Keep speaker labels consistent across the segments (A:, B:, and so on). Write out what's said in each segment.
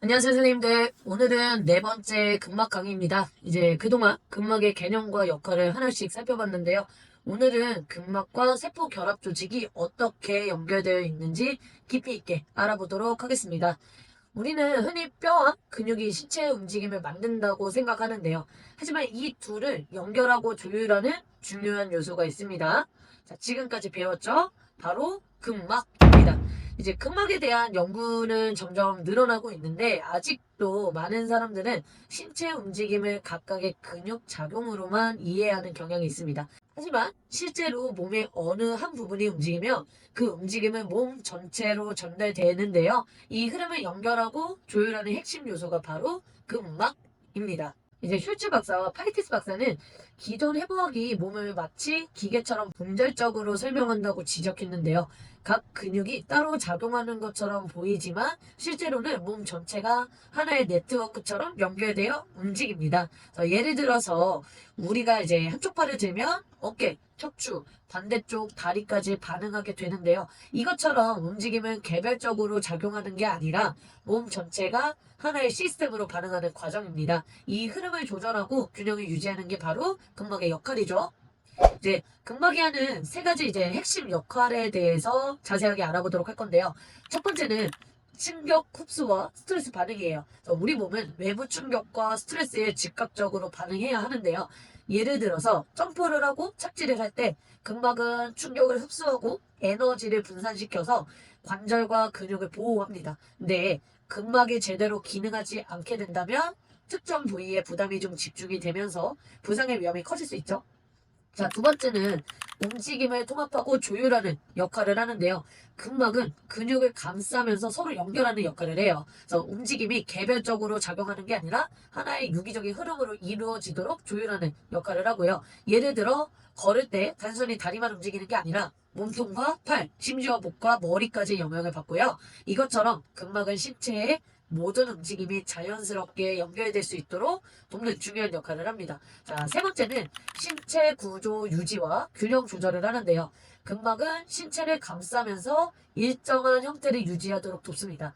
A: 안녕하세요, 선생님들. 오늘은 네 번째 근막 강의입니다. 이제 그동안 근막의 개념과 역할을 하나씩 살펴봤는데요. 오늘은 근막과 세포 결합 조직이 어떻게 연결되어 있는지 깊이 있게 알아보도록 하겠습니다. 우리는 흔히 뼈와 근육이 신체의 움직임을 만든다고 생각하는데요. 하지만 이 둘을 연결하고 조율하는 중요한 요소가 있습니다. 자, 지금까지 배웠죠? 바로 근막입니다. 이제 근막에 대한 연구는 점점 늘어나고 있는데 아직도 많은 사람들은 신체 움직임을 각각의 근육 작용으로만 이해하는 경향이 있습니다. 하지만 실제로 몸의 어느 한 부분이 움직이면 그 움직임은 몸 전체로 전달되는데요. 이 흐름을 연결하고 조율하는 핵심 요소가 바로 근막입니다. 이제 슐츠 박사와 파이티스 박사는 기존 해부학이 몸을 마치 기계처럼 분절적으로 설명한다고 지적했는데요. 각 근육이 따로 작용하는 것처럼 보이지만 실제로는 몸 전체가 하나의 네트워크처럼 연결되어 움직입니다. 예를 들어서 우리가 이제 한쪽 팔을 들면 어깨, 척추, 반대쪽 다리까지 반응하게 되는데요. 이것처럼 움직임은 개별적으로 작용하는 게 아니라 몸 전체가 하나의 시스템으로 반응하는 과정입니다. 이 흐름을 조절하고 균형을 유지하는 게 바로 근막의 역할이죠. 이제 근막이 하는 세 가지 이제 핵심 역할에 대해서 자세하게 알아보도록 할 건데요. 첫 번째는 충격 흡수와 스트레스 반응이에요. 그래서 우리 몸은 외부 충격과 스트레스에 즉각적으로 반응해야 하는데요. 예를 들어서 점프를 하고 착지를 할 때 근막은 충격을 흡수하고 에너지를 분산시켜서 관절과 근육을 보호합니다. 근데 근막이 제대로 기능하지 않게 된다면 특정 부위에 부담이 좀 집중이 되면서 부상의 위험이 커질 수 있죠. 자, 두 번째는 움직임을 통합하고 조율하는 역할을 하는데요. 근막은 근육을 감싸면서 서로 연결하는 역할을 해요. 그래서 움직임이 개별적으로 작용하는 게 아니라 하나의 유기적인 흐름으로 이루어지도록 조율하는 역할을 하고요. 예를 들어 걸을 때 단순히 다리만 움직이는 게 아니라 몸통과 팔, 심지어 목과 머리까지 영향을 받고요. 이것처럼 근막은 신체의 모든 움직임이 자연스럽게 연결될 수 있도록 돕는 중요한 역할을 합니다. 자, 세 번째는 신체 구조 유지와 균형 조절을 하는데요. 근막은 신체를 감싸면서 일정한 형태를 유지하도록 돕습니다.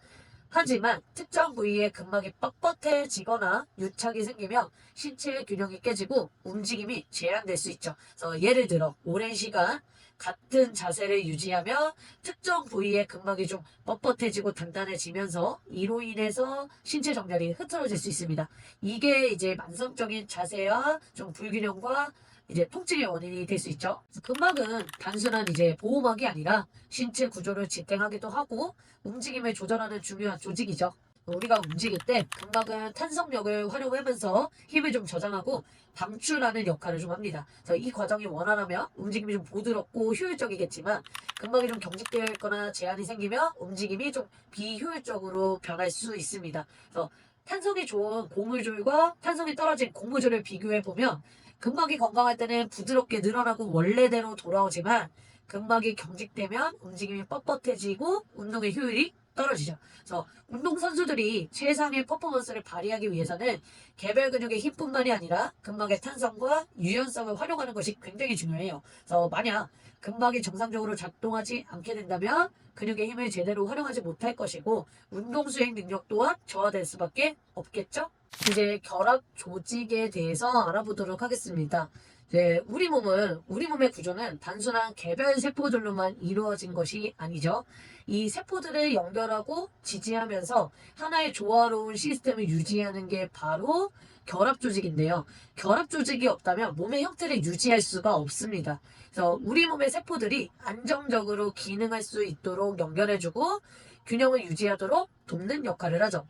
A: 하지만 특정 부위에 근막이 뻣뻣해지거나 유착이 생기면 신체의 균형이 깨지고 움직임이 제한될 수 있죠. 그래서 예를 들어 오랜 시간 같은 자세를 유지하며 특정 부위의 근막이 좀 뻣뻣해지고 단단해지면서 이로 인해서 신체 정렬이 흐트러질 수 있습니다. 이게 이제 만성적인 자세와 좀 불균형과 이제 통증의 원인이 될 수 있죠. 근막은 단순한 이제 보호막이 아니라 신체 구조를 지탱하기도 하고 움직임을 조절하는 중요한 조직이죠. 우리가 움직일 때 근막은 탄성력을 활용하면서 힘을 좀 저장하고 방출하는 역할을 좀 합니다. 그래서 이 과정이 원활하면 움직임이 좀 부드럽고 효율적이겠지만 근막이 좀 경직되어 있거나 제한이 생기면 움직임이 좀 비효율적으로 변할 수 있습니다. 그래서 탄성이 좋은 고무줄과 탄성이 떨어진 고무줄을 비교해 보면 근막이 건강할 때는 부드럽게 늘어나고 원래대로 돌아오지만 근막이 경직되면 움직임이 뻣뻣해지고 운동의 효율이 떨어지죠. 그래서 운동선수들이 최상의 퍼포먼스를 발휘하기 위해서는 개별 근육의 힘뿐만이 아니라 근막의 탄성과 유연성을 활용하는 것이 굉장히 중요해요. 그래서 만약 근막이 정상적으로 작동하지 않게 된다면 근육의 힘을 제대로 활용하지 못할 것이고 운동 수행 능력 또한 저하될 수밖에 없겠죠? 이제 결합 조직에 대해서 알아보도록 하겠습니다. 이제 우리 몸의 구조는 단순한 개별 세포들로만 이루어진 것이 아니죠. 이 세포들을 연결하고 지지하면서 하나의 조화로운 시스템을 유지하는 게 바로 결합 조직인데요. 결합 조직이 없다면 몸의 형태를 유지할 수가 없습니다. 그래서 우리 몸의 세포들이 안정적으로 기능할 수 있도록 연결해주고 균형을 유지하도록 돕는 역할을 하죠.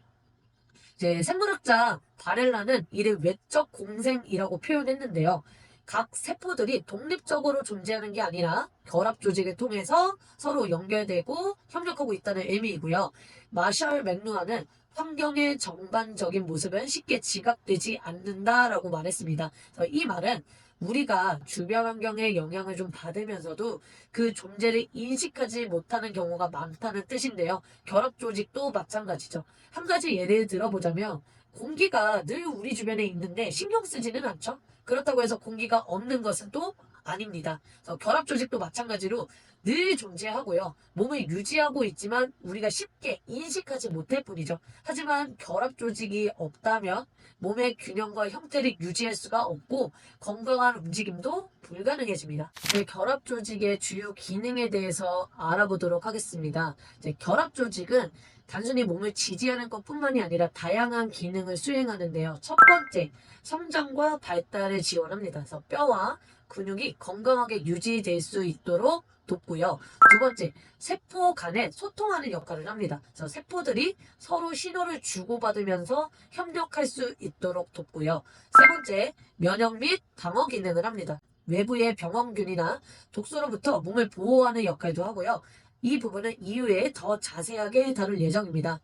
A: 이제 생물학자 바렐라는 이를 외적 공생이라고 표현했는데요. 각 세포들이 독립적으로 존재하는 게 아니라 결합 조직을 통해서 서로 연결되고 협력하고 있다는 의미이고요. 마셜 맥루아는 환경의 전반적인 모습은 쉽게 지각되지 않는다라고 말했습니다. 그래서 이 말은 우리가 주변 환경의 영향을 좀 받으면서도 그 존재를 인식하지 못하는 경우가 많다는 뜻인데요. 결합 조직도 마찬가지죠. 한 가지 예를 들어보자면 공기가 늘 우리 주변에 있는데 신경 쓰지는 않죠. 그렇다고 해서 공기가 없는 것은 또 아닙니다. 그래서 결합 조직도 마찬가지로 늘 존재하고요. 몸을 유지하고 있지만 우리가 쉽게 인식하지 못할 뿐이죠. 하지만 결합 조직이 없다면 몸의 균형과 형태를 유지할 수가 없고 건강한 움직임도 불가능해집니다. 이제 결합 조직의 주요 기능에 대해서 알아보도록 하겠습니다. 이제 결합 조직은 단순히 몸을 지지하는 것뿐만이 아니라 다양한 기능을 수행하는데요. 첫 번째, 성장과 발달을 지원합니다. 그래서 뼈와 근육이 건강하게 유지될 수 있도록 돕고요. 두 번째, 세포 간에 소통하는 역할을 합니다. 그래서 세포들이 서로 신호를 주고받으면서 협력할 수 있도록 돕고요. 세 번째, 면역 및 방어 기능을 합니다. 외부의 병원균이나 독소로부터 몸을 보호하는 역할도 하고요. 이 부분은 이후에 더 자세하게 다룰 예정입니다.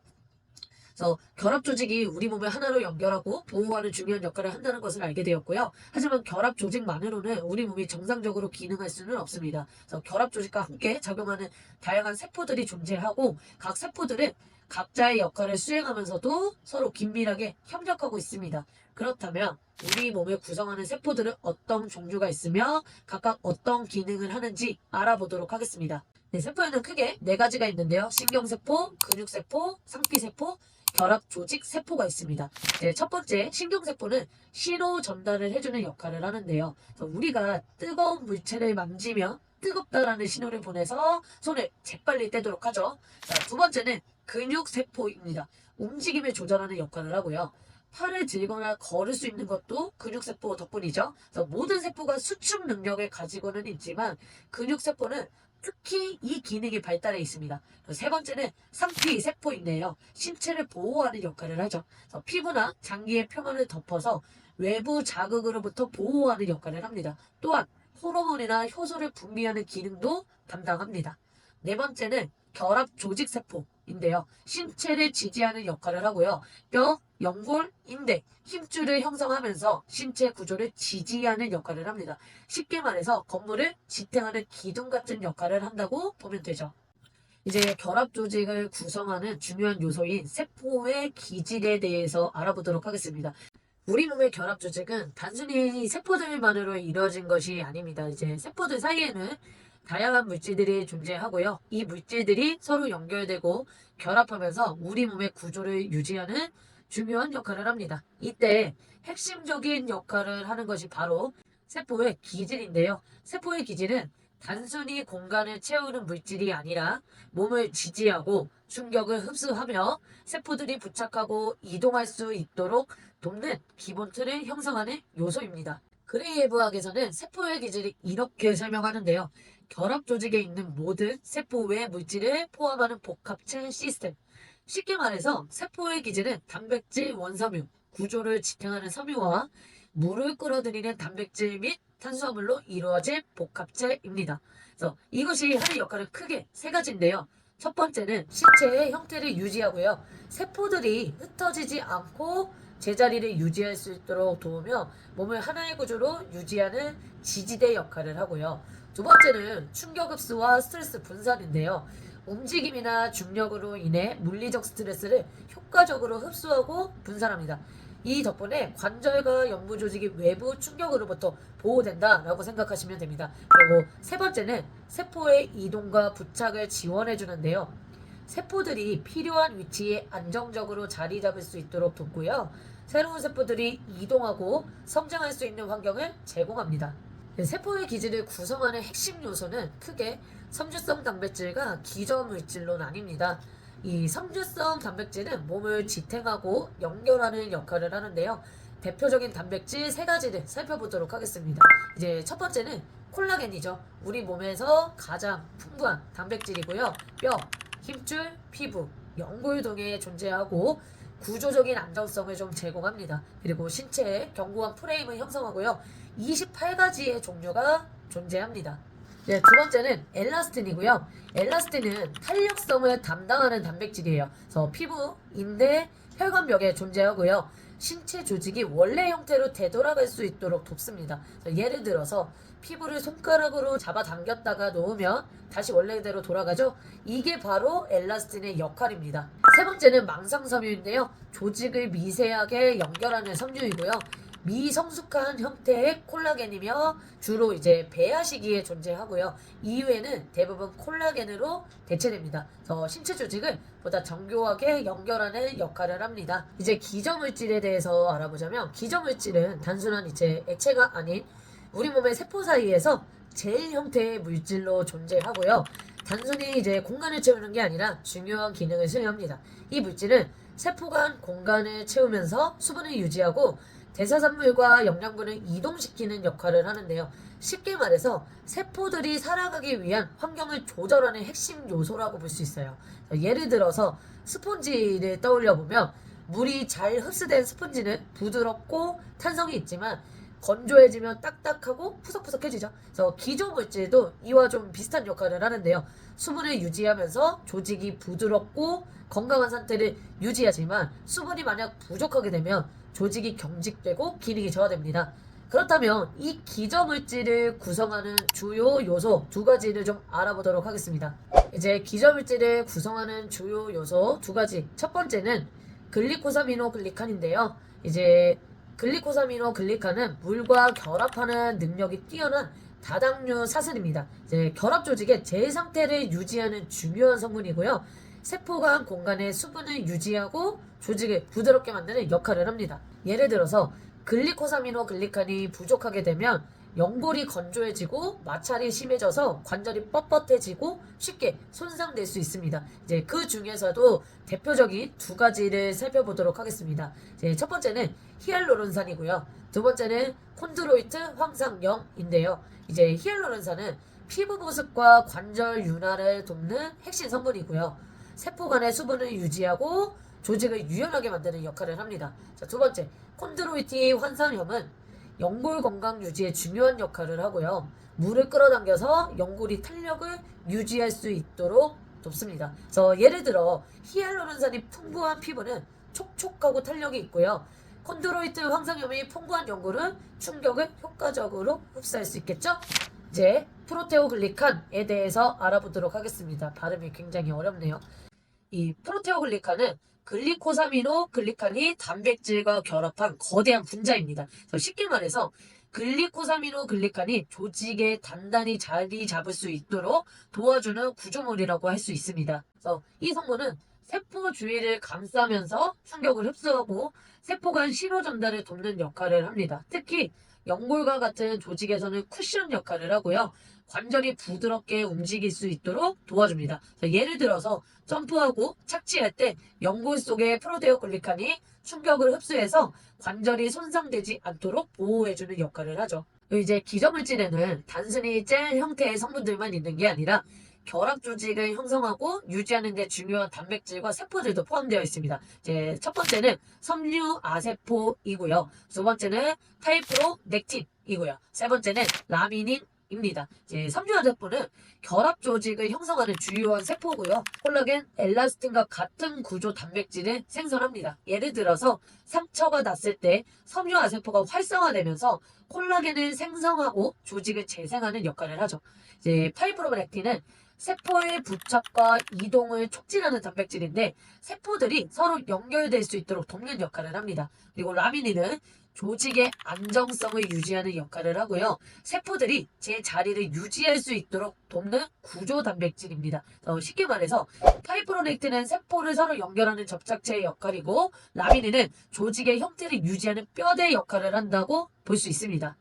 A: 그래서 결합 조직이 우리 몸을 하나로 연결하고 보호하는 중요한 역할을 한다는 것을 알게 되었고요. 하지만 결합 조직만으로는 우리 몸이 정상적으로 기능할 수는 없습니다. 그래서 결합 조직과 함께 작용하는 다양한 세포들이 존재하고 각 세포들은 각자의 역할을 수행하면서도 서로 긴밀하게 협력하고 있습니다. 그렇다면 우리 몸을 구성하는 세포들은 어떤 종류가 있으며 각각 어떤 기능을 하는지 알아보도록 하겠습니다. 네, 세포에는 크게 네 가지가 있는데요. 신경세포, 근육세포, 상피세포, 결합조직 세포가 있습니다. 네, 첫 번째 신경세포는 신호 전달을 해주는 역할을 하는데요. 그래서 우리가 뜨거운 물체를 만지며 뜨겁다라는 신호를 보내서 손을 재빨리 떼도록 하죠. 자, 두 번째는 근육세포입니다. 움직임을 조절하는 역할을 하고요. 팔을 들거나 걸을 수 있는 것도 근육세포 덕분이죠. 그래서 모든 세포가 수축 능력을 가지고는 있지만 근육세포는 특히 이 기능이 발달해 있습니다. 세 번째는 상피세포인데요. 신체를 보호하는 역할을 하죠. 그래서 피부나 장기의 표면을 덮어서 외부 자극으로부터 보호하는 역할을 합니다. 또한 호르몬이나 효소를 분비하는 기능도 담당합니다. 네 번째는 결합조직세포인데요. 신체를 지지하는 역할을 하고요. 뼈, 연골, 인대, 힘줄을 형성하면서 신체 구조를 지지하는 역할을 합니다. 쉽게 말해서 건물을 지탱하는 기둥 같은 역할을 한다고 보면 되죠. 이제 결합 조직을 구성하는 중요한 요소인 세포의 기질에 대해서 알아보도록 하겠습니다. 우리 몸의 결합 조직은 단순히 세포들만으로 이루어진 것이 아닙니다. 이제 세포들 사이에는 다양한 물질들이 존재하고요. 이 물질들이 서로 연결되고 결합하면서 우리 몸의 구조를 유지하는 중요한 역할을 합니다. 이때 핵심적인 역할을 하는 것이 바로 세포의 기질인데요. 세포의 기질은 단순히 공간을 채우는 물질이 아니라 몸을 지지하고 충격을 흡수하며 세포들이 부착하고 이동할 수 있도록 돕는 기본 틀을 형성하는 요소입니다. 그레이에브학에서는 세포의 기질을 이렇게 설명하는데요. 결합 조직에 있는 모든 세포 외 물질을 포함하는 복합체 시스템. 쉽게 말해서 세포의 기질은 단백질 원섬유, 구조를 지탱하는 섬유와 물을 끌어들이는 단백질 및 탄수화물로 이루어진 복합체입니다. 그래서 이것이 하는 역할은 크게 세 가지인데요. 첫 번째는 신체의 형태를 유지하고요. 세포들이 흩어지지 않고 제자리를 유지할 수 있도록 도우며 몸을 하나의 구조로 유지하는 지지대 역할을 하고요. 두 번째는 충격 흡수와 스트레스 분산인데요. 움직임이나 중력으로 인해 물리적 스트레스를 효과적으로 흡수하고 분산합니다. 이 덕분에 관절과 연부 조직이 외부 충격으로부터 보호된다라고 생각하시면 됩니다. 그리고 세 번째는 세포의 이동과 부착을 지원해 주는데요. 세포들이 필요한 위치에 안정적으로 자리 잡을 수 있도록 돕고요. 새로운 세포들이 이동하고 성장할 수 있는 환경을 제공합니다. 세포의 기질을 구성하는 핵심 요소는 크게 섬유성 단백질과 기저물질로 나뉩니다. 이 섬유성 단백질은 몸을 지탱하고 연결하는 역할을 하는데요. 대표적인 단백질 세 가지를 살펴보도록 하겠습니다. 이제 첫 번째는 콜라겐이죠. 우리 몸에서 가장 풍부한 단백질이고요. 뼈, 힘줄, 피부, 연골 등에 존재하고 구조적인 안정성을 좀 제공합니다. 그리고 신체의 견고한 프레임을 형성하고요. 28가지의 종류가 존재합니다. 네, 두 번째는 엘라스틴이고요. 엘라스틴은 탄력성을 담당하는 단백질이에요. 그래서 피부, 인대, 혈관벽에 존재하고요. 신체 조직이 원래 형태로 되돌아갈 수 있도록 돕습니다. 예를 들어서 피부를 손가락으로 잡아당겼다가 놓으면 다시 원래대로 돌아가죠. 이게 바로 엘라스틴의 역할입니다. 세 번째는 망상섬유인데요. 조직을 미세하게 연결하는 섬유이고요. 미성숙한 형태의 콜라겐이며 주로 이제 배아 시기에 존재하고요. 이후에는 대부분 콜라겐으로 대체됩니다. 그래서 신체 조직을 보다 정교하게 연결하는 역할을 합니다. 이제 기저물질에 대해서 알아보자면 기저물질은 단순한 이제 액체가 아닌 우리 몸의 세포 사이에서 젤 형태의 물질로 존재하고요. 단순히 이제 공간을 채우는 게 아니라 중요한 기능을 수행합니다. 이 물질은 세포 간 공간을 채우면서 수분을 유지하고 대사산물과 영양분을 이동시키는 역할을 하는데요. 쉽게 말해서 세포들이 살아가기 위한 환경을 조절하는 핵심 요소라고 볼 수 있어요. 예를 들어서 스폰지를 떠올려 보면 물이 잘 흡수된 스폰지는 부드럽고 탄성이 있지만 건조해지면 딱딱하고 푸석푸석해지죠. 그래서 기조물질도 이와 좀 비슷한 역할을 하는데요. 수분을 유지하면서 조직이 부드럽고 건강한 상태를 유지하지만 수분이 만약 부족하게 되면 조직이 경직되고 기능이 저하됩니다. 그렇다면 이 기저물질을 구성하는 주요 요소 두 가지를 좀 알아보도록 하겠습니다. 이제 기저물질을 구성하는 주요 요소 두 가지. 첫 번째는 글리코사미노글리칸인데요. 이제 글리코사미노글리칸은 물과 결합하는 능력이 뛰어난 다당류 사슬입니다. 이제 결합 조직의 제 상태를 유지하는 중요한 성분이고요. 세포 간 공간에 수분을 유지하고 조직을 부드럽게 만드는 역할을 합니다. 예를 들어서 글리코사미노글리칸이 부족하게 되면 연골이 건조해지고 마찰이 심해져서 관절이 뻣뻣해지고 쉽게 손상될 수 있습니다. 이제 그 중에서도 대표적인 두 가지를 살펴보도록 하겠습니다. 이제 첫 번째는 히알루론산이고요. 두 번째는 콘드로이트 황상염인데요. 이제 히알루론산은 피부 보습과 관절 윤활을 돕는 핵심 성분이고요. 세포 간의 수분을 유지하고 조직을 유연하게 만드는 역할을 합니다. 자, 두 번째, 콘드로이트 황상염은 연골 건강 유지에 중요한 역할을 하고요. 물을 끌어당겨서 연골이 탄력을 유지할 수 있도록 돕습니다. 그래서 예를 들어 히알루론산이 풍부한 피부는 촉촉하고 탄력이 있고요. 콘드로이트 황상염이 풍부한 연골은 충격을 효과적으로 흡수할 수 있겠죠? 이제 프로테오글리칸에 대해서 알아보도록 하겠습니다. 발음이 굉장히 어렵네요. 이 프로테오글리칸은 글리코사미노글리칸이 단백질과 결합한 거대한 분자입니다. 그래서 쉽게 말해서 글리코사미노글리칸이 조직에 단단히 자리 잡을 수 있도록 도와주는 구조물이라고 할 수 있습니다. 그래서 이 성분은 세포 주위를 감싸면서 충격을 흡수하고 세포 간 신호 전달을 돕는 역할을 합니다. 특히 연골과 같은 조직에서는 쿠션 역할을 하고요. 관절이 부드럽게 움직일 수 있도록 도와줍니다. 예를 들어서 점프하고 착지할 때 연골 속의 프로테오글리칸이 충격을 흡수해서 관절이 손상되지 않도록 보호해주는 역할을 하죠. 이제 기저물질에는 단순히 젤 형태의 성분들만 있는 게 아니라 결합 조직을 형성하고 유지하는 데 중요한 단백질과 세포들도 포함되어 있습니다. 이제 첫 번째는 섬유아세포이고요. 두 번째는 타이프로넥틴이고요. 세 번째는 라미닌입니다. 이제 섬유아세포는 결합 조직을 형성하는 주요한 세포고요. 콜라겐, 엘라스틴과 같은 구조 단백질을 생성합니다. 예를 들어서 상처가 났을 때 섬유아세포가 활성화되면서 콜라겐을 생성하고 조직을 재생하는 역할을 하죠. 이제 파이브로넥틴은 세포의 부착과 이동을 촉진하는 단백질인데 세포들이 서로 연결될 수 있도록 돕는 역할을 합니다. 그리고 라미닌은 조직의 안정성을 유지하는 역할을 하고요. 세포들이 제 자리를 유지할 수 있도록 돕는 구조 단백질입니다. 쉽게 말해서 파이브로넥틴은 세포를 서로 연결하는 접착체의 역할이고 라미닌은 조직의 형태를 유지하는 뼈대 역할을 한다고 볼 수 있습니다.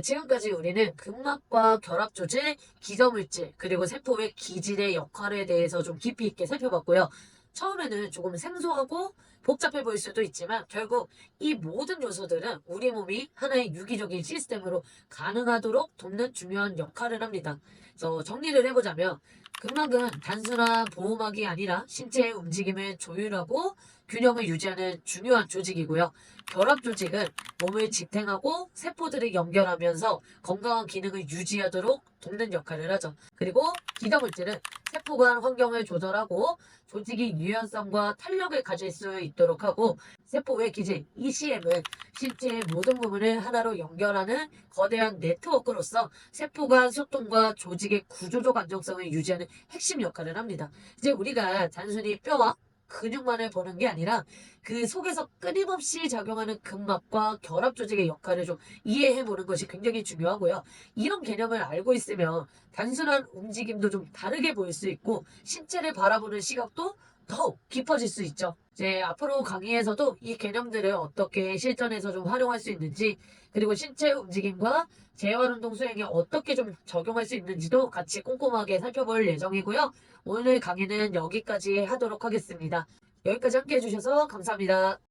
A: 지금까지 우리는 근막과 결합 조직, 기저물질, 그리고 세포의 기질의 역할에 대해서 좀 깊이 있게 살펴봤고요. 처음에는 조금 생소하고 복잡해 보일 수도 있지만 결국 이 모든 요소들은 우리 몸이 하나의 유기적인 시스템으로 가능하도록 돕는 중요한 역할을 합니다. 그래서 정리를 해보자면 근막은 단순한 보호막이 아니라 신체의 움직임을 조율하고 균형을 유지하는 중요한 조직이고요. 결합 조직은 몸을 지탱하고 세포들을 연결하면서 건강한 기능을 유지하도록 돕는 역할을 하죠. 그리고 기저물질은 세포 간 환경을 조절하고 조직이 유연성과 탄력을 가질 수 있도록 하고 세포의 기질 ECM은 신체의 모든 부분을 하나로 연결하는 거대한 네트워크로서 세포 간 소통과 조직의 구조적 안정성을 유지하는 핵심 역할을 합니다. 이제 우리가 단순히 뼈와 근육만을 보는 게 아니라 그 속에서 끊임없이 작용하는 근막과 결합 조직의 역할을 좀 이해해 보는 것이 굉장히 중요하고요. 이런 개념을 알고 있으면 단순한 움직임도 좀 다르게 보일 수 있고 신체를 바라보는 시각도 더욱 깊어질 수 있죠. 이제 앞으로 강의에서도 이 개념들을 어떻게 실전에서 좀 활용할 수 있는지, 그리고 신체 움직임과 재활운동 수행에 어떻게 좀 적용할 수 있는지도 같이 꼼꼼하게 살펴볼 예정이고요. 오늘 강의는 여기까지 하도록 하겠습니다. 여기까지 함께 해주셔서 감사합니다.